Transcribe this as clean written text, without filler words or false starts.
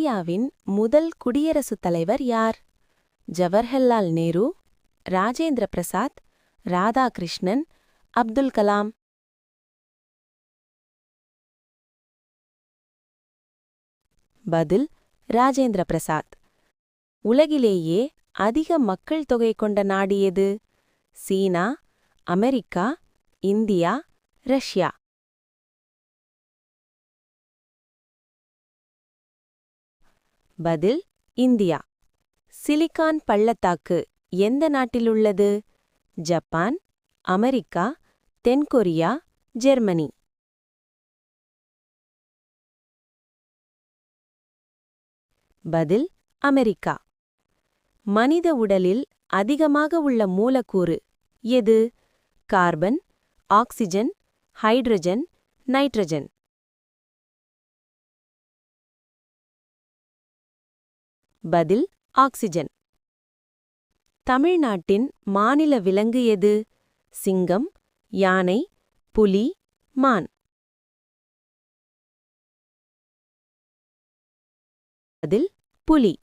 இந்தியாவின் முதல் குடியரசுத் தலைவர் யார்? ஜவஹர்லால் நேரு, ராஜேந்திர பிரசாத், ராதாகிருஷ்ணன், அப்துல் கலாம். பதில் ராஜேந்திர பிரசாத். உலகிலேயே அதிக மக்கள் தொகை கொண்ட நாடு எது? சீனா, அமெரிக்கா, இந்தியா, ரஷ்யா. பதில் இந்தியா. சிலிகான் பள்ளத்தாக்கு எந்த நாட்டிலுள்ளது? ஜப்பான், அமெரிக்கா, தென்கொரியா, ஜெர்மனி. பதில் அமெரிக்கா. மனித உடலில் அதிகமாக உள்ள மூலக்கூறு எது? Carbon, oxygen, hydrogen, nitrogen. பதில் ஆக்சிஜன். தமிழ்நாட்டின் மாநில விலங்கு எது? சிங்கம், யானை, புலி, மான். பதில் புலி.